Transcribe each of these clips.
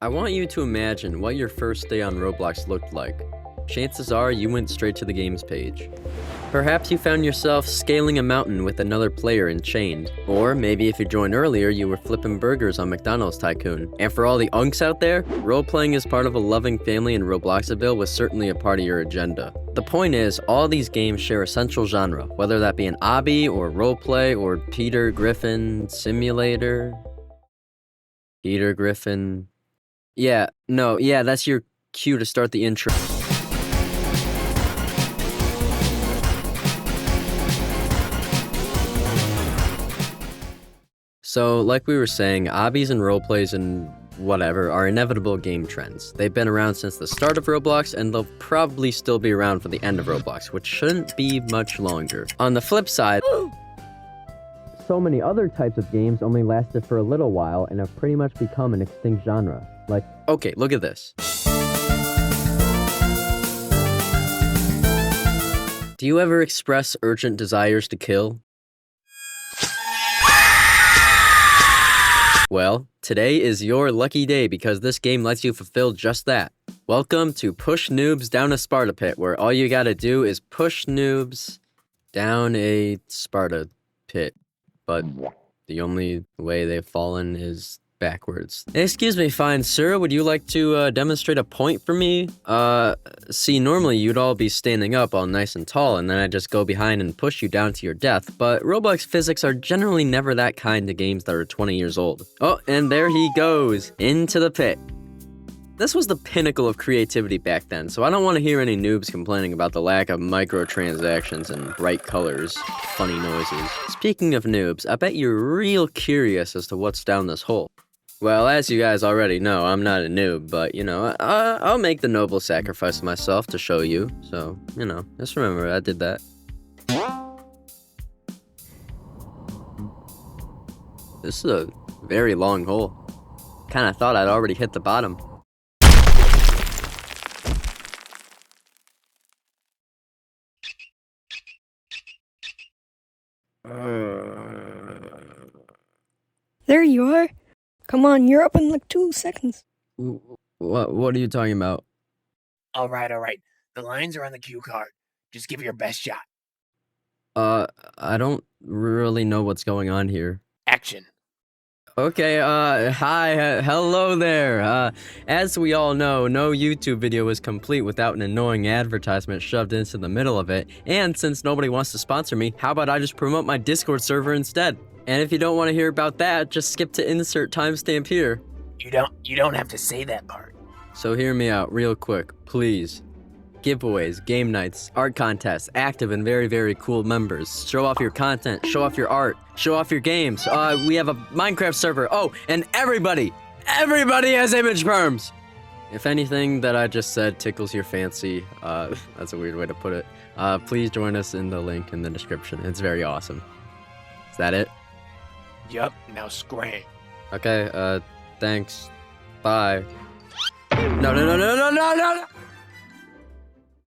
I want you to imagine what your first day on Roblox looked like. Chances are you went straight to the games page. Perhaps you found yourself scaling a mountain with another player enchained. Or maybe if you joined earlier, you were flipping burgers on McDonald's Tycoon. And for all the unks out there, role-playing as part of a loving family in Robloxaville was certainly a part of your agenda. The point is, all these games share a central genre, whether that be an obby, or roleplay, or Peter Griffin Simulator. Peter Griffin... Yeah, that's your cue to start the intro. So, like we were saying, obbies and roleplays and whatever are inevitable game trends. They've been around since the start of Roblox, and they'll probably still be around for the end of Roblox, which shouldn't be much longer. On the flip side, so many other types of games only lasted for a little while and have pretty much become an extinct genre. Like, okay, look at this. Do you ever express urgent desires to kill? Well, today is your lucky day because this game lets you fulfill just that. Welcome to Push Noobs Down a Sparta Pit, where all you gotta do is push noobs down a Sparta pit. But the only way they've fallen is backwards. Excuse me, fine sir, would you like to demonstrate a point for me? See, normally you'd all be standing up all nice and tall, and then I'd just go behind and push you down to your death, but Roblox physics are generally never that kind to games that are 20 years old. Oh, and there he goes, into the pit. This was the pinnacle of creativity back then, so I don't want to hear any noobs complaining about the lack of microtransactions and bright colors, funny noises. Speaking of noobs, I bet you're real curious as to what's down this hole. Well, as you guys already know, I'm not a noob, but, you know, I'll make the noble sacrifice of myself to show you, so, you know, just remember I did that. This is a very long hole. Kinda thought I'd already hit the bottom. There you are. Come on, you're up in like 2 seconds. What are you talking about? All right. The lines are on the cue card. Just give it your best shot. I don't really know what's going on here. Action. Okay, hi, hello there. As we all know, no YouTube video is complete without an annoying advertisement shoved into the middle of it. And since nobody wants to sponsor me, how about I just promote my Discord server instead? And if you don't want to hear about that, just skip to insert timestamp here. You don't have to say that part. So hear me out real quick, please. Giveaways, game nights, art contests, active and very, very cool members. Show off your content, show off your art, show off your games. We have a Minecraft server. Oh, and everybody has image perms. If anything that I just said tickles your fancy, that's a weird way to put it, please join us in the link in the description. It's very awesome. Is that it? Yup, now scram. Okay, thanks. Bye. No.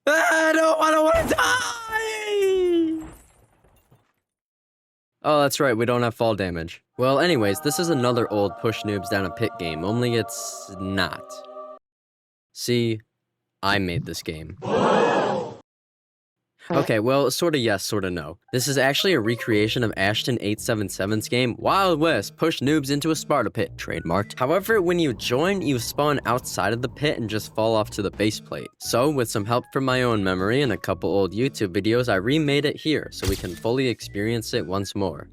I don't want to die! Oh, that's right, we don't have fall damage. Well, anyways, this is another old push noobs down a pit game, only it's not. See, I made this game. Okay, well, sorta yes, sorta no. This is actually a recreation of Ashton877's game, Wild West, Push Noobs into a Sparta Pit, trademarked. However, when you join, you spawn outside of the pit and just fall off to the base plate. So, with some help from my own memory and a couple old YouTube videos, I remade it here, so we can fully experience it once more.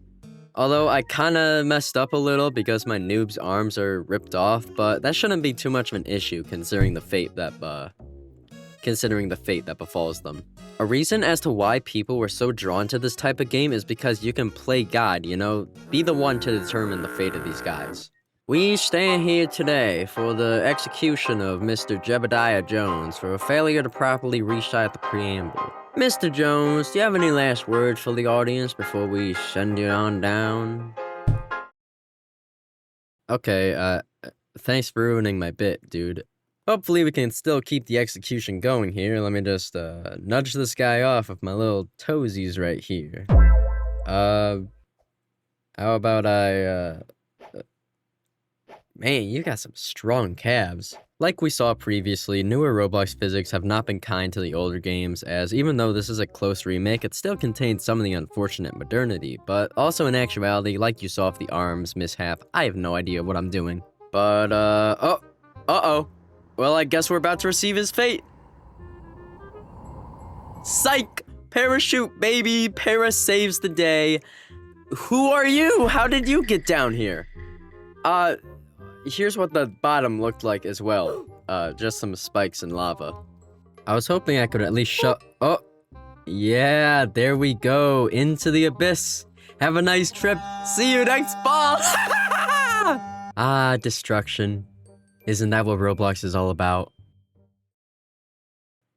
Although I kinda messed up a little because my noob's arms are ripped off, but that shouldn't be too much of an issue considering the fate that befalls them. A reason as to why people were so drawn to this type of game is because you can play God, you know, be the one to determine the fate of these guys. We stand here today for the execution of Mr. Jebediah Jones for a failure to properly recite the preamble. Mr. Jones, do you have any last words for the audience before we send you on down? Okay, thanks for ruining my bit, dude. Hopefully we can still keep the execution going here. Let me just, nudge this guy off with my little toesies right here. How about I, Man, you got some strong calves. Like we saw previously, newer Roblox physics have not been kind to the older games, as even though this is a close remake, it still contains some of the unfortunate modernity, but also in actuality, like you saw with the arms mishap, I have no idea what I'm doing. But, uh-oh. Well, I guess we're about to receive his fate. Psych! Parachute, baby! Para saves the day. Who are you? How did you get down here? Here's what the bottom looked like as well. Just some spikes and lava. I was hoping I could at least oh! Yeah, there we go. Into the abyss. Have a nice trip. See you next fall! Destruction. Isn't that what Roblox is all about?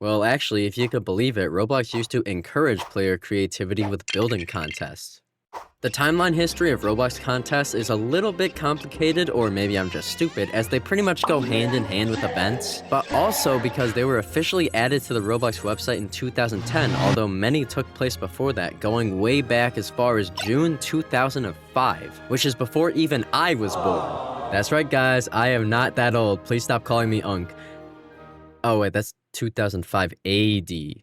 Well, actually, if you could believe it, Roblox used to encourage player creativity with building contests. The timeline history of Roblox contests is a little bit complicated, or maybe I'm just stupid, as they pretty much go hand in hand with events, but also because they were officially added to the Roblox website in 2010, although many took place before that, going way back as far as June 2005, which is before even I was born. That's right, guys, I am not that old. Please stop calling me Unk. Oh, wait, that's 2005 AD. Okay,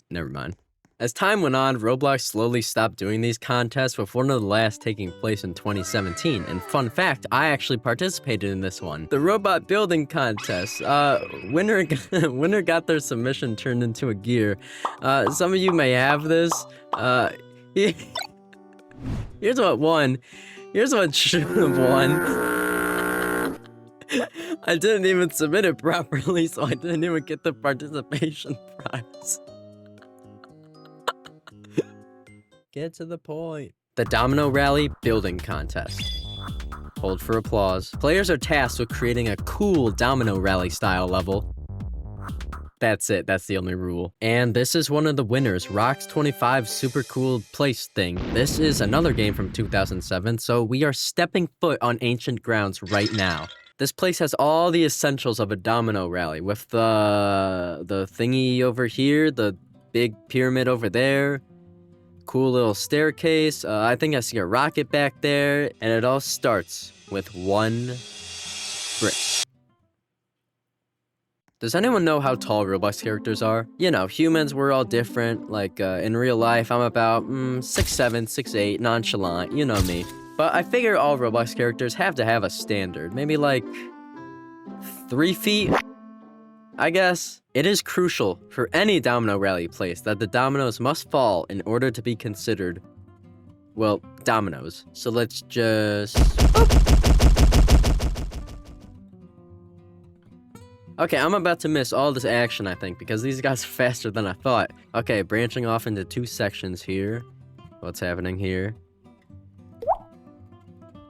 never mind. As time went on, Roblox slowly stopped doing these contests, with one of the last taking place in 2017. And fun fact, I actually participated in this one. The robot building contest. Winner got their submission turned into a gear. Some of you may have this. Here's what won. Here's what should have won. I didn't even submit it properly, so I didn't even get the participation prize. Get to the point. The Domino Rally Building Contest. Hold for applause. Players are tasked with creating a cool Domino Rally style level. That's it, that's the only rule. And this is one of the winners, Rock's 25 Super Cool Place thing. This is another game from 2007, so we are stepping foot on ancient grounds right now. This place has all the essentials of a domino rally, with the thingy over here, the big pyramid over there, cool little staircase. I think I see a rocket back there, and it all starts with one brick. Does anyone know how tall Roblox characters are? You know, humans, we're all different. Like, in real life, I'm about 6'7", 6'8", nonchalant, you know me. But I figure all Roblox characters have to have a standard. Maybe like 3 feet, I guess. It is crucial for any domino rally place that the dominoes must fall in order to be considered, well, dominoes. So let's just... Okay, I'm about to miss all this action, I think, because these guys are faster than I thought. Okay, branching off into 2 sections here. What's happening here?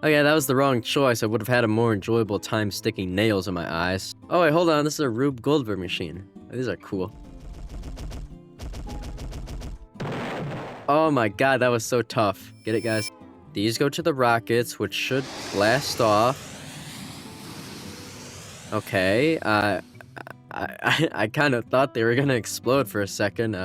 Okay, that was the wrong choice. I would have had a more enjoyable time sticking nails in my eyes. Oh wait, hold on, this is a Rube Goldberg machine. These are cool. Oh my god, that was so tough. Get it, guys? These go to the rockets, which should blast off. Okay, I kind of thought they were gonna explode for a second.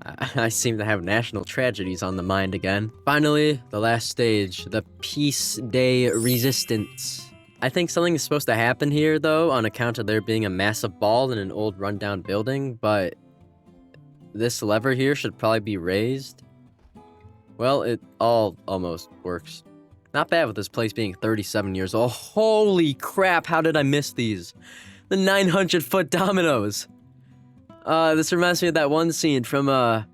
I seem to have national tragedies on the mind again. Finally, the last stage, the Peace Day Resistance. I think something is supposed to happen here, though, on account of there being a massive ball in an old rundown building, but this lever here should probably be raised. Well, it all almost works. Not bad with this place being 37 years old. Holy crap, how did I miss these? The 900-foot dominoes. This reminds me of that one scene from, oh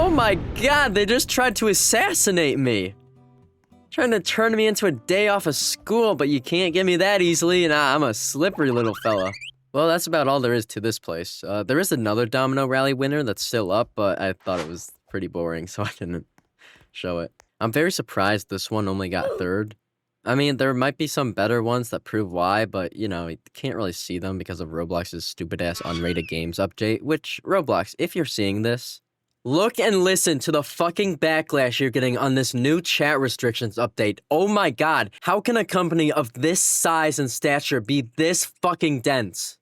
my god, they just tried to assassinate me. Trying to turn me into a day off of school, but you can't get me that easily, and I'm a slippery little fella. Well, that's about all there is to this place. There is another Domino Rally winner that's still up, but I thought it was pretty boring, so I didn't show it. I'm very surprised this one only got 3rd. I mean, there might be some better ones that prove why, but, you know, you can't really see them because of Roblox's stupid-ass unrated games update, which, Roblox, if you're seeing this, look and listen to the fucking backlash you're getting on this new chat restrictions update. Oh my god, how can a company of this size and stature be this fucking dense?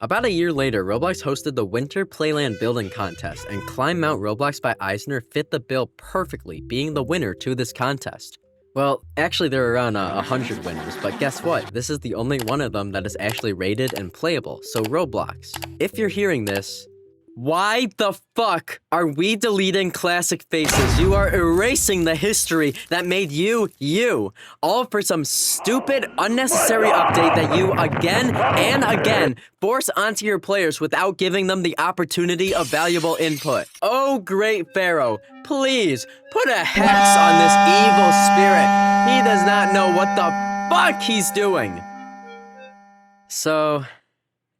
About a year later, Roblox hosted the Winter Playland Building Contest, and Climb Mount Roblox by Eisner fit the bill perfectly, being the winner to this contest. Well, actually there are around 100 winners, but guess what? This is the only one of them that is actually rated and playable, so Roblox. If you're hearing this, why the fuck are we deleting classic faces? You are erasing the history that made you, you. All for some stupid, unnecessary update that you again and again force onto your players without giving them the opportunity of valuable input. Oh, great Pharaoh, please put a hex on this evil spirit. He does not know what the fuck he's doing. So,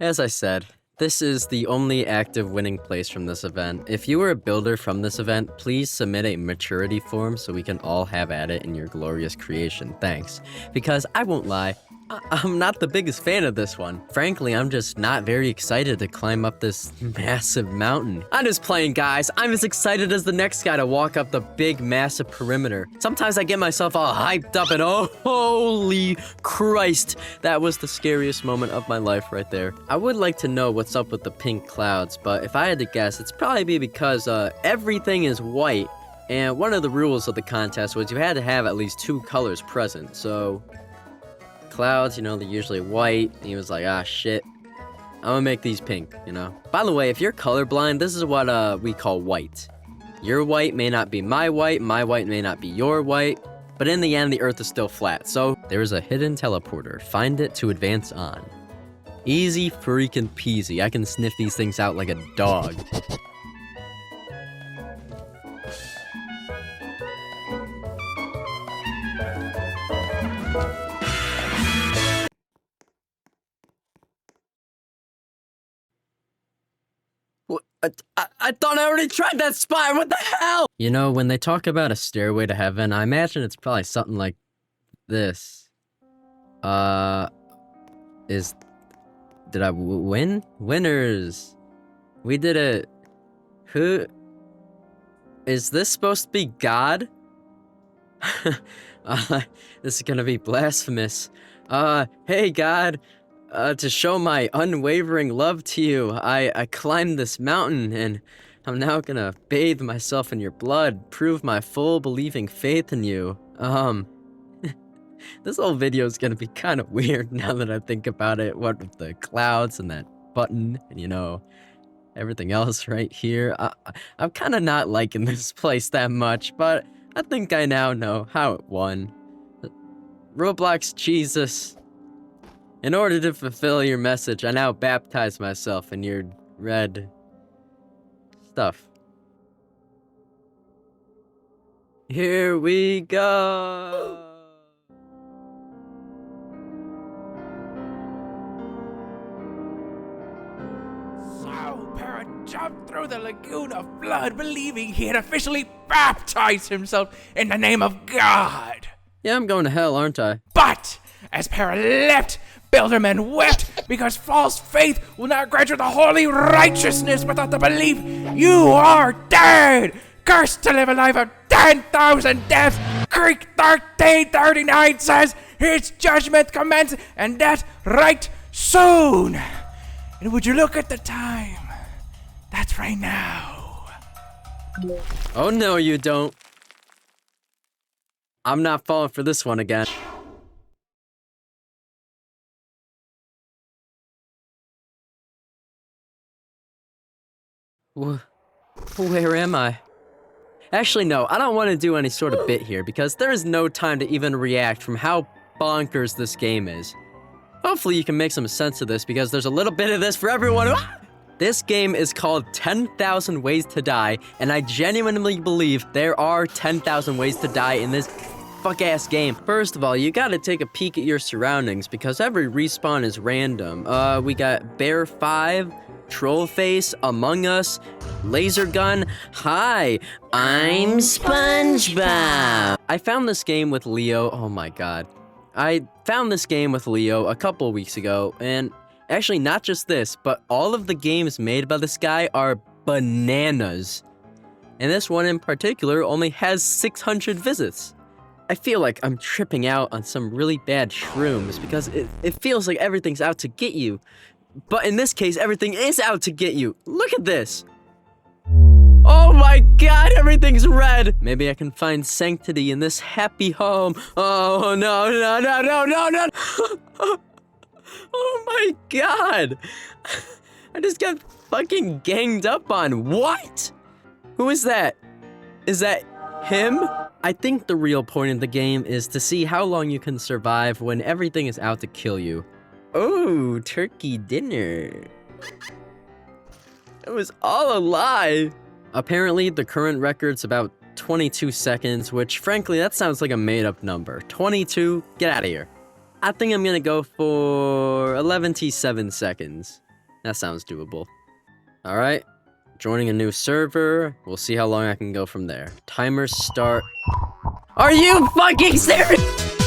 as I said, this is the only active winning place from this event. If you were a builder from this event, please submit a maturity form so we can all have at it in your glorious creation. Thanks. Because I won't lie, I'm not the biggest fan of this one. Frankly, I'm just not very excited to climb up this massive mountain. I'm just playing, guys. I'm as excited as the next guy to walk up the big, massive perimeter. Sometimes I get myself all hyped up and oh, holy Christ. That was the scariest moment of my life right there. I would like to know what's up with the pink clouds, but if I had to guess, it's probably because everything is white. And one of the rules of the contest was you had to have at least 2 colors present, so clouds, you know, they're usually white. And he was like, ah, shit, I'm gonna make these pink, you know? By the way, if you're colorblind, this is what we call white. Your white may not be my white may not be your white, but in the end, the earth is still flat. So there is a hidden teleporter. Find it to advance on. Easy freaking peasy. I can sniff these things out like a dog. I thought I already tried that spot. What the hell? You know, when they talk about a stairway to heaven, I imagine it's probably something like this. Did I win? Winners. We did it. Who? Is this supposed to be God? This is gonna be blasphemous. Hey God. To show my unwavering love to you, I climbed this mountain, and I'm now gonna bathe myself in your blood, prove my full believing faith in you. This whole video is gonna be kind of weird now that I think about it. What with the clouds and that button, and you know, everything else right here. I'm kind of not liking this place that much, but I think I now know how it won. Roblox Jesus. In order to fulfill your message, I now baptize myself in your red stuff. Here we go! So, Para jumped through the lagoon of blood, believing he had officially baptized himself in the name of God. Yeah, I'm going to hell, aren't I? But, as Para leapt, Builderman wept, because false faith will not grant you the holy righteousness without the belief you are dead, cursed to live a life of 10,000 deaths. Greek 1339 says his judgment commences, and that right soon. And would you look at the time? That's right now. Oh no, you don't. I'm not falling for this one again. Where am I? Actually, no, I don't want to do any sort of bit here because there is no time to even react from how bonkers this game is. Hopefully you can make some sense of this because there's a little bit of this for everyone. This game is called 10,000 Ways to Die, and I genuinely believe there are 10,000 ways to die in this fuck-ass game. First of all, you gotta take a peek at your surroundings because every respawn is random. We got Bear 5, Trollface, Among Us, Laser Gun. Hi, I'm SpongeBob. I found this game with Leo. Oh my god. I found this game with Leo a couple weeks ago, and actually not just this, but all of the games made by this guy are bananas. And this one in particular only has 600 visits. I feel like I'm tripping out on some really bad shrooms because it feels like everything's out to get you. But in this case, everything is out to get you. Look at this. Oh my god, everything's red. Maybe I can find sanctity in this happy home. Oh no, no, no, no, no, no. Oh my god. I just got fucking ganged up on. What? Who is that? Is that him? I think the real point of the game is to see how long you can survive when everything is out to kill you. Oh, turkey dinner. It was all a lie. Apparently, the current record's about 22 seconds, which frankly, that sounds like a made-up number. 22? Get out of here. I think I'm gonna go for 11-7 seconds. That sounds doable. All right, joining a new server. We'll see how long I can go from there. Timer start. Are you fucking serious?